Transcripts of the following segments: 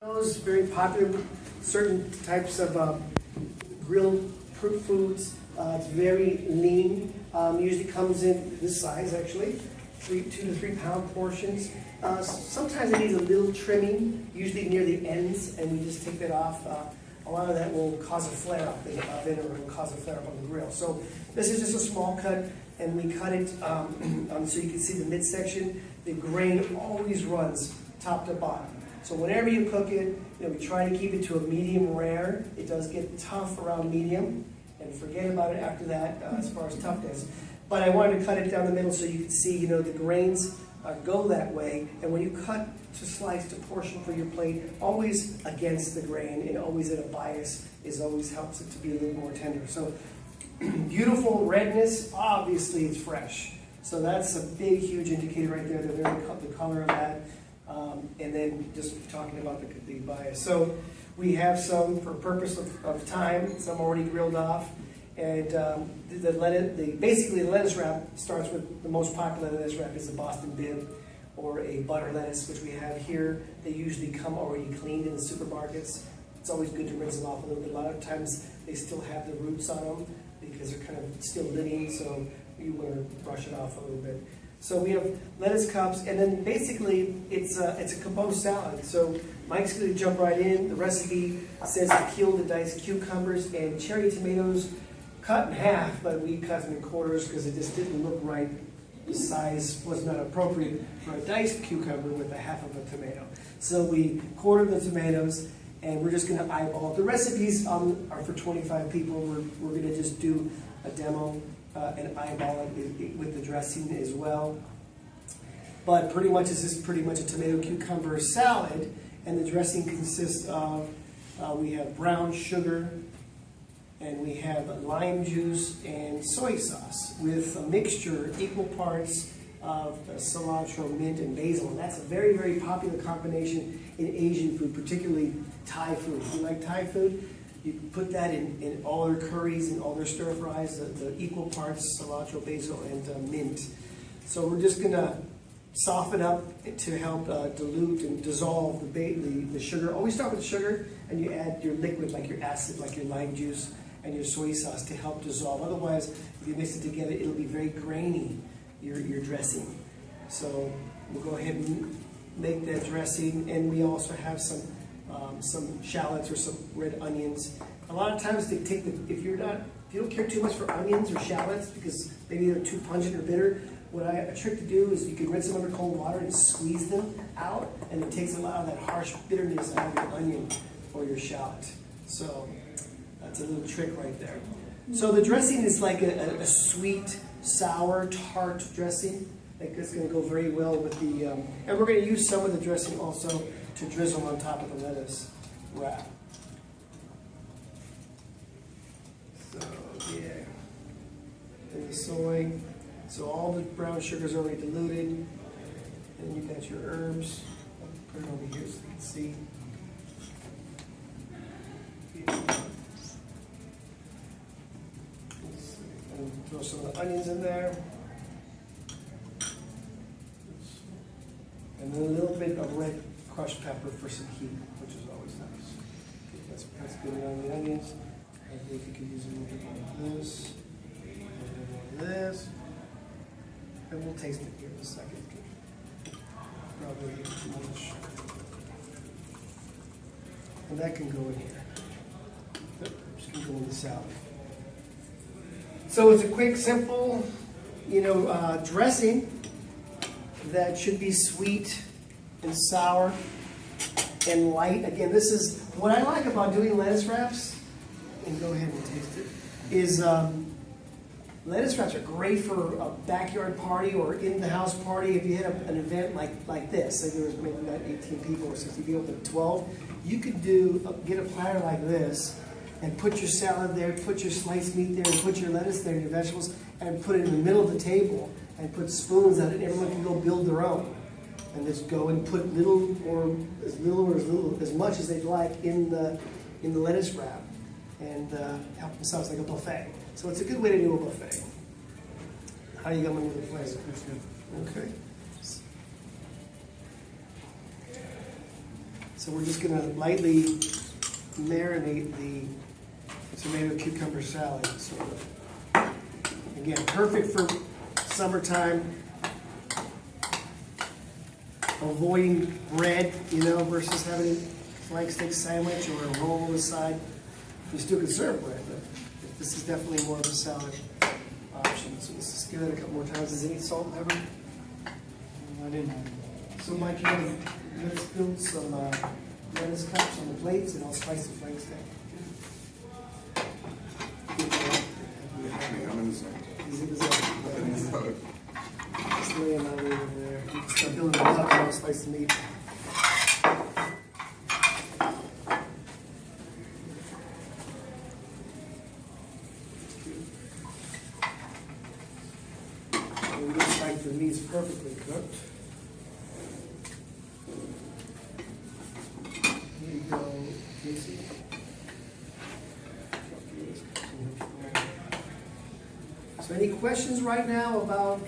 Those very popular with certain types of grilled foods. It's very lean. Usually comes in this size actually, 2 to 3 pound portions. Sometimes it needs a little trimming, usually near the ends, and we just take that off. A lot of that will cause a flare up in the oven, or it will cause a flare up on the grill. So this is just a small cut, and we cut it so you can see the midsection. The grain always runs top to bottom. So whenever you cook it, we try to keep it to a medium rare. It does get tough around medium, and forget about it after that as far as toughness. But I wanted to cut it down the middle so you can see, the grains go that way. And when you cut to slice to portion for your plate, always against the grain and always at a bias always helps it to be a little more tender. So beautiful redness, obviously it's fresh. So that's a big, huge indicator right there, the color of that. And then just talking about the bias. So we have some, for purpose of time, some already grilled off. And basically the lettuce wrap starts with the most popular lettuce wrap is the Boston Bib or a butter lettuce, which we have here. They usually come already cleaned in the supermarkets. It's always good to rinse them off a little bit. A lot of times they still have the roots on them because they're kind of still living, so you want to brush it off a little bit. So we have lettuce cups, and then basically it's a composed salad. So Mike's going to jump right in. The recipe says to peel the diced cucumbers and cherry tomatoes, cut in half, but we cut them in quarters because it just didn't look right. The size was not appropriate for a diced cucumber with a half of a tomato. So we quartered the tomatoes, and we're just going to eyeball it. The recipes are for 25 people. We're going to just do a demo and eyeball it with the dressing as well. But pretty much this is pretty much a tomato cucumber salad, and the dressing consists of we have brown sugar, and we have lime juice and soy sauce with a mixture, equal parts of cilantro, mint, and basil. And that's a very, very popular combination in Asian food, particularly Thai food. If you like Thai food, you put that in all their curries and all their stir fries, the equal parts cilantro, basil, and mint. So we're just going to soften up to help dilute and dissolve the sugar. Always start with sugar, and you add your liquid, like your acid, like your lime juice, and your soy sauce to help dissolve. Otherwise, if you mix it together, it'll be very grainy, your dressing. So we'll go ahead and make that dressing, and we also have some shallots or some red onions. A lot of times they take if you don't care too much for onions or shallots because maybe they're too pungent or bitter, a trick to do is you can rinse them under cold water and squeeze them out, and it takes a lot of that harsh bitterness out of your onion or your shallot. So that's a little trick right there. So the dressing is like a sweet, sour, tart dressing. It's going to go very well with the, and we're going to use some of the dressing also to drizzle on top of the lettuce wrap. So yeah, and the soy. So all the brown sugar is already diluted, and you got your herbs. I'll put it over here so you can see. And throw some of the onions in there. And then a little bit of red crushed pepper for some heat, which is always nice. Okay, that's good on the onions. I think you could use a little bit more of this, a little more of this, and we'll taste it here in a second. Probably too much. And that can go in here. Just can go in the salad. So it's a quick, simple, dressing that should be sweet and sour and light. Again, this is what I like about doing lettuce wraps, and go ahead and taste it, is lettuce wraps are great for a backyard party or in the house party. If you had an event like this, say there was maybe about 18 people or 60 people, but 12, you could get a platter like this and put your salad there, put your sliced meat there, and put your lettuce there and your vegetables, and put it in the middle of the table and put spoons on it. Everyone can go build their own, and just go and put as much as they'd like in the lettuce wrap, and help themselves like a buffet. So it's a good way to do a buffet. How you going with the flavor? Okay. So we're just gonna lightly marinate the tomato cucumber salad. So again, perfect for summertime. Avoiding bread, you know, versus having a flank steak sandwich or a roll on the side. You still can serve bread, but this is definitely more of a salad option. So let's just give it a couple more times. Does it need salt and pepper? I didn't have So Mike, let's build some lettuce cups on the plates and I'll spice the flank steak. I'm in the zone. He's in the zone. Just lay them out over there. You can start building them up and I'll slice the meat. It looks like the meat's perfectly cooked. Here you go, Casey. So any questions right now about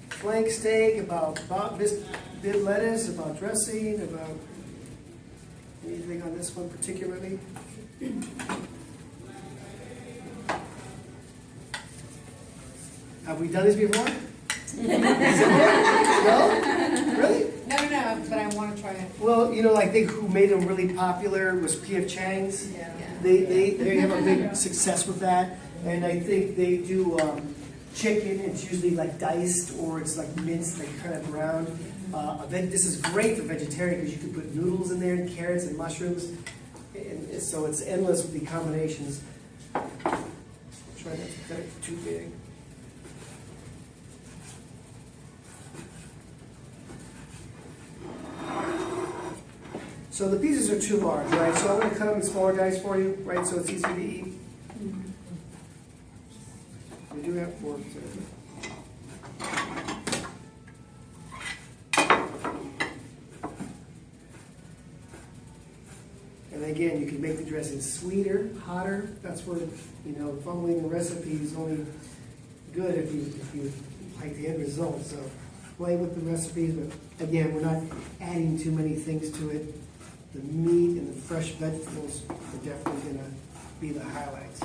flank steak, about bit lettuce, about dressing, about anything on this one particularly? Have we done this before? No? Really? No, but I want to try it. Well, you know, I think who made them really popular was P.F. Chang's. Yeah. They have a big success with that, and I think they do chicken. It's usually like diced or it's like minced, like kind of browned. This is great for vegetarian because you can put noodles in there and carrots and mushrooms, and so it's endless with the combinations. Try not to cut it too big. So the pieces are too large, right? So I'm going to cut them in smaller dice for you, right? So it's easy to eat. We do have forks there. And again, you can make the dressing sweeter, hotter. That's where, you know, following the recipe is only good if you like the end result. So play with the recipes, but again, we're not adding too many things to it. The meat and the fresh vegetables are definitely going to be the highlights.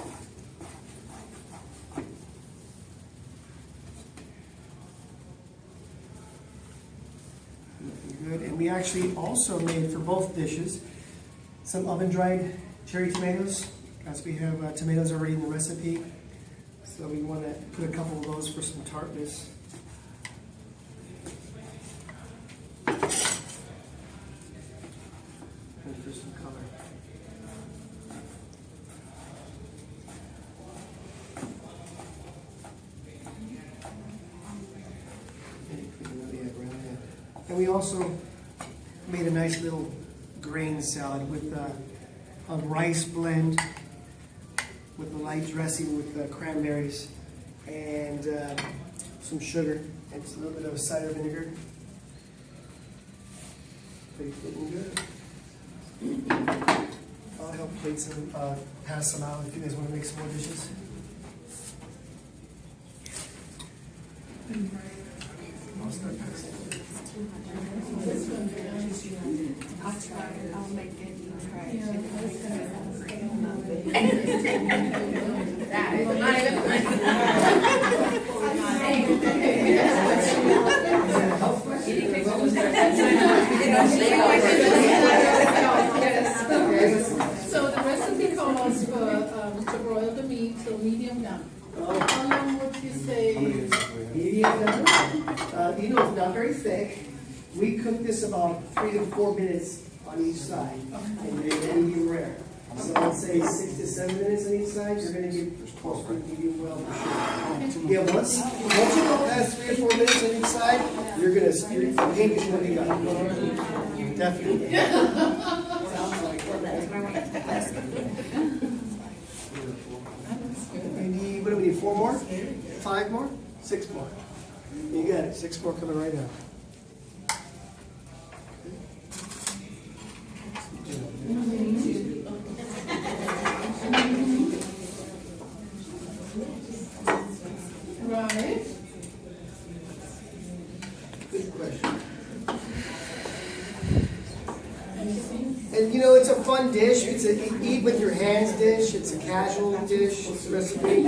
Looking good. And we actually also made for both dishes some oven-dried cherry tomatoes, as we have tomatoes already in the recipe. So we want to put a couple of those for some tartness. For some color. And we also made a nice little grain salad with a rice blend with a light dressing with cranberries and some sugar and just a little bit of cider vinegar. Pretty looking good. I'll help plate some, pass some out if you guys want to make some more dishes. I'll start passing. I'll try it. I'll make it. You try it. That is not So the recipe calls for to broil the meat to medium done. How long would you say? Medium done. You know, it's not very thick. We cook this about 3 to 4 minutes on each side, and they're medium rare. So let's say 6 to 7 minutes on each side. You're going to get close to medium well for sure. Yeah, once you go past 3 or 4 minutes on each side, you're going to your pink is going to be done. Definitely. What do we need? 4 more? 5 more? 6 more? You got it. 6 more coming right now. Right. Good question. And you know, it's a fun dish. It's a eat with your hands dish. It's a casual dish. It's a recipe.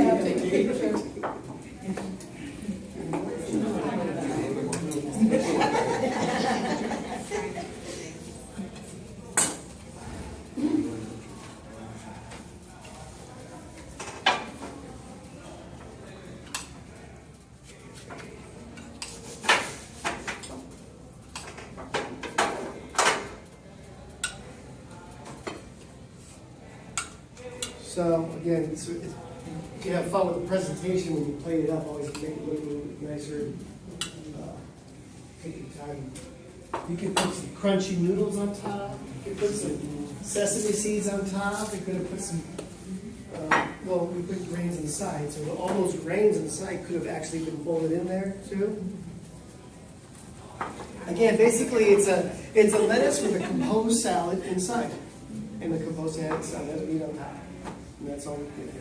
So again, you have fun with the presentation when you plate it up. Always make it look a little bit nicer. Take your time. You can put some crunchy noodles on top. You can put some sesame seeds on top. You could have put some. Well, we put grains on the side, so all those grains on the side could have actually been folded in there too. Again, basically, it's a lettuce with a composed salad inside, and the composed salad has meat on top. And that's all we did.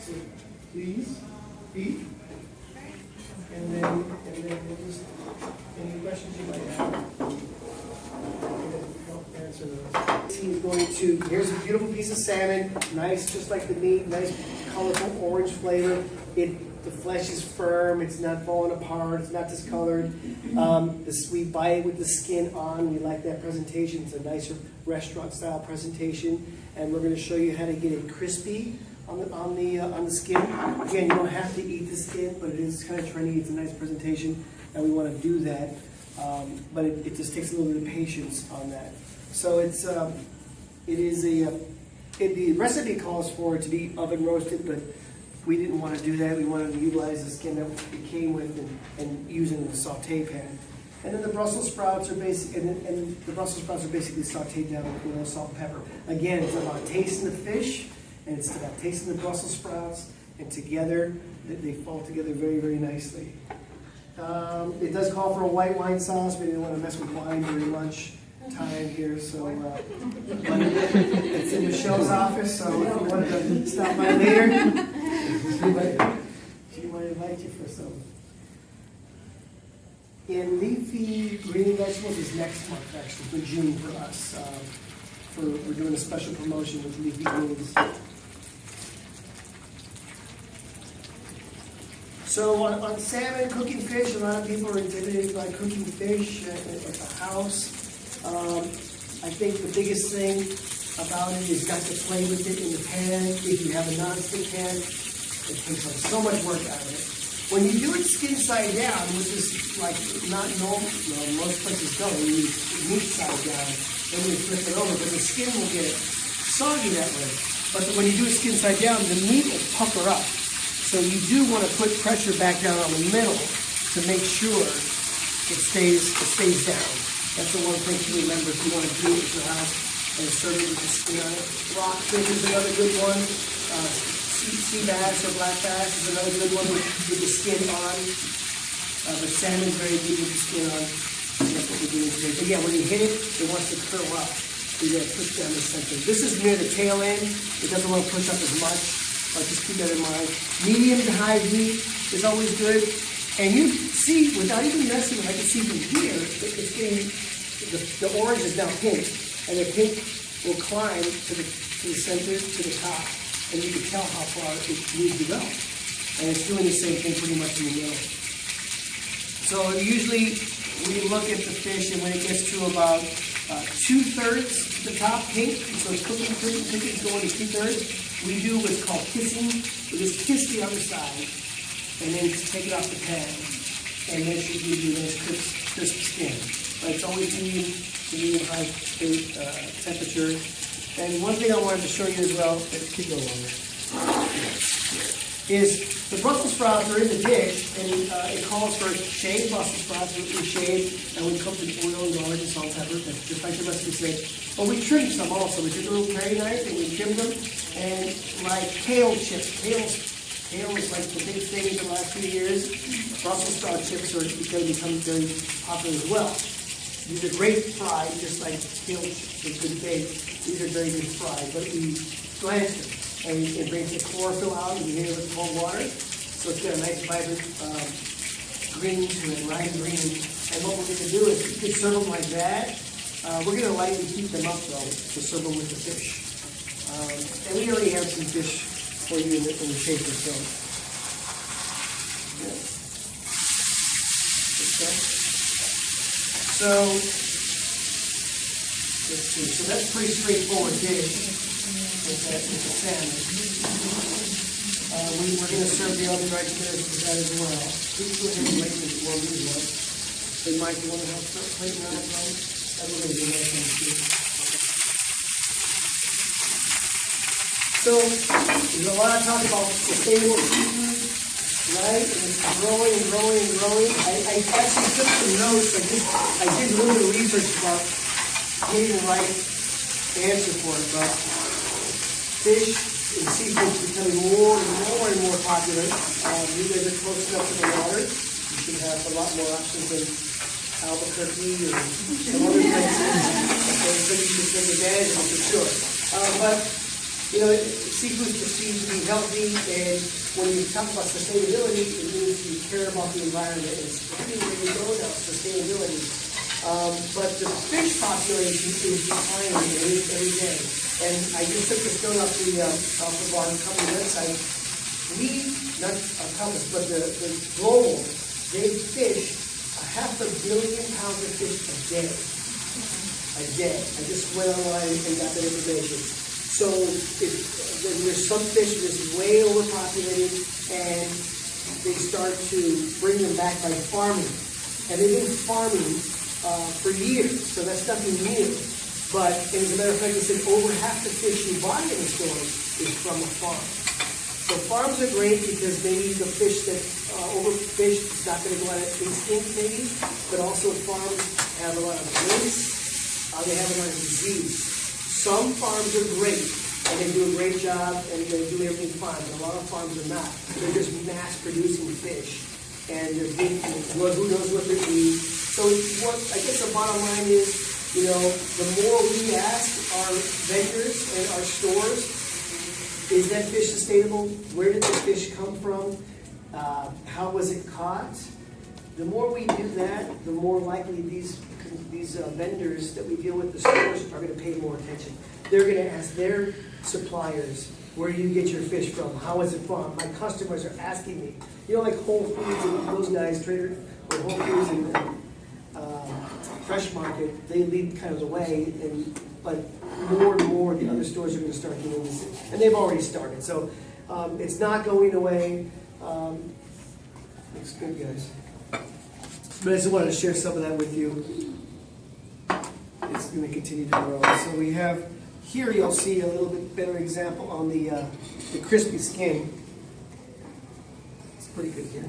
So please eat, and then we'll just any questions you might have. Help answer those. He's going to. Here's a beautiful piece of salmon, nice, just like the meat, nice, colorful orange flavor. The flesh is firm, it's not falling apart, it's not discolored. We buy it with the skin on. We like that presentation. It's a nicer restaurant-style presentation, and we're going to show you how to get it crispy on the skin. Again, you don't have to eat the skin, but it is kind of trendy. It's a nice presentation, and we want to do that. But it just takes a little bit of patience on that. So the recipe calls for it to be oven roasted, but we didn't want to do that. We wanted to utilize the skin that it came with and use it in the saute pan. And then the Brussels sprouts are basically sauteed down with a little salt and pepper. Again, it's about tasting the fish, and it's about tasting the Brussels sprouts, and together they fall together very, very nicely. It does call for a white wine sauce. We didn't want to mess with wine during lunch time here, so but it's in Michelle's office. So if you wanted to stop by later. She might invite you for some. In leafy green vegetables is next month, actually, for June for us. We're doing a special promotion with leafy greens. So on salmon, cooking fish, a lot of people are intimidated by cooking fish at the house. I think the biggest thing about it is got to play with it in the pan. If you have a non-stick pan, it takes so much work out of it. When you do it skin side down, which is like not normal, most places don't. You use meat side down, then you flip it over, but the skin will get soggy that way. But when you do it skin side down, the meat will pucker up. So you do want to put pressure back down on the middle to make sure it stays down. That's the one thing to remember if you want to do it at your house and serve it with the skin on it. Rockfish is another good one. Sea bass or black bass is another good one with the skin on. But salmon is very good with the skin on. That's what we're doing today. But yeah, when you hit it, it wants to curl up. You got to push down the center. This is near the tail end. It doesn't want to push up as much. Just keep that in mind. Medium to high heat is always good. And you see, without even messing, I can see from here, it's getting, the orange is now pink. And the pink will climb to the center, to the top. And you can tell how far it needs to go. And it's doing the same thing pretty much in the middle. So usually we look at the fish, and when it gets to about 2/3 the top pink, so it's cooking, it's going to 2/3, we do what's called kissing. We just kiss the other side, and then just take it off the pan. And then it should give you a nice crisp skin. But it's always medium high temperature. And one thing I wanted to show you as well, keep going on there, is the Brussels sprouts are in the dish, and it calls for shaved Brussels sprouts. We shave, and we cook in oil and garlic and salt and pepper, just like the recipe said. But we trim some also. We took a little paring knife and we trimmed them, and like kale chips. Kale is like the big thing in the last few years. Brussels sprout chips are going to become very popular as well. These are great fried, just like kale chips. They're good baked. These are very good fried, but we blanch them, and it brings the chlorophyll out, and you hear it with cold water. So it's got a nice vibrant green to it, lime green. And what we're going to do is you can serve them like that. We're going to lightly heat them up though to serve them with the fish. And we already have some fish for you in the shaker. So, yeah. Okay. So let's see. So that's pretty straightforward dish with the salmon. We're going to serve the other dried tomatoes with that as well. Please go ahead and make this one as well. Hey, Mike, you want to help start plating on that, right? That's what we're going to do right now, too. So, there's a lot of talk about sustainable seafood, right? And it's growing and growing and growing. I actually took some notes. I did a little bit of research about getting the right answer for it, but fish and seafood is becoming more and more popular. You guys are close enough to the water. You should have a lot more options than Albuquerque or some other places. Okay, so you should take advantage of it for sure. But you know, seafood is perceived to be healthy, and when you talk about sustainability, it means you care about the environment. It's everywhere you go now, sustainability. But the fish population is declining every day. And I just took this note off of our company website. We, not our company, but the global, they fish 500 million pounds of fish a day. A day. I just went online and got that information. So when there's some fish that's way overpopulated, and they start to bring them back by farming. And they've been farming for years, so that's nothing new. But as a matter of fact, they said over half the fish you buy in the stores is from a farm. So farms are great because maybe the fish that overfished is not going to go out of instinct maybe, but also farms have a lot of waste, they have a lot of disease. Some farms are great, and they do a great job, and they do everything fine. But a lot of farms are not. They're just mass-producing fish, and they're big, who knows what they're eating. So what I guess the bottom line is, you know, the more we ask our vendors and our stores, is that fish sustainable? Where did the fish come from? How was it caught? The more we do that, the more likely these vendors that we deal with, the stores, are going to pay more attention. They're going to ask their suppliers, where do you get your fish from? How is it farmed? My customers are asking me. You know, like Whole Foods and those guys, Trader, or Whole Foods and Fresh Market, they lead kind of the way, but more and more the other stores are going to start doing this. And they've already started. So it's not going away. Looks good, guys. But I just wanted to share some of that with you. It's going to continue to grow. So we have, here you'll see a little bit better example on the crispy skin. It's pretty good here.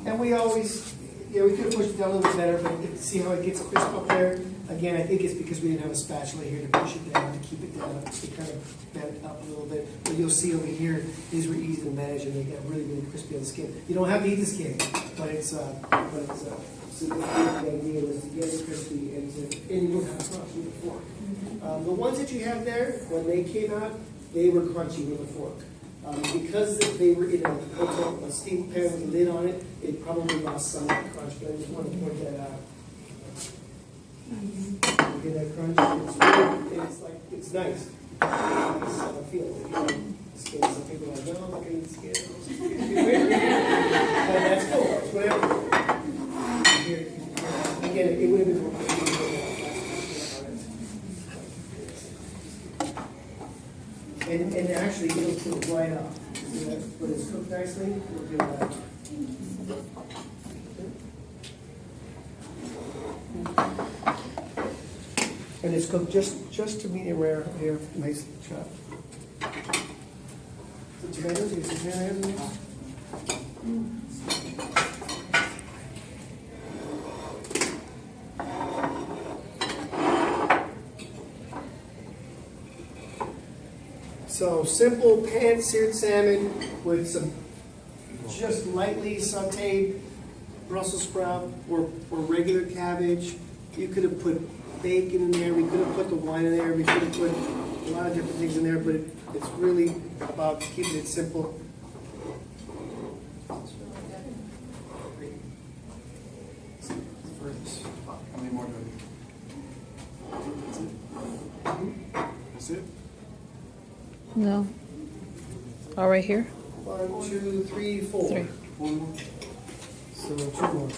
And we always, we could have pushed it down a little bit better, but see how it gets crisp up there? Again, I think it's because we didn't have a spatula here to push it down, to keep it down. It kind of bent up a little bit. But you'll see over here, these were easy to manage, and they got really, really crispy on the skin. You don't have to eat the skin, but it's so the idea is to get it crispy, and you don't have to crush with a fork. The ones that you have there, when they came out, they were crunchy with a fork. Because they were in a steam pan with a lid on it, it probably lost some of the crunch, but I just want to point that out. You get that crunch? It's really, it's nice. It's nice feel. If you like skin, some people are like, no, I'm not going to eat skin. But that's cool. It's whatever. Again, it would have been more and actually, it'll cook right up. When it's cooked nicely, it'll do that. And it's cooked just to medium rare here. Nice chop. The tomatoes, you see tomatoes? So simple pan-seared salmon with some just lightly sauteed Brussels sprout or regular cabbage. You could have put bacon in there. We could have put the wine in there. We could have put a lot of different things in there, but it's really about keeping it simple. How many more do I do? That's it? No. All right here? 1, 2, 3, 4. 3. One more? So 2 more.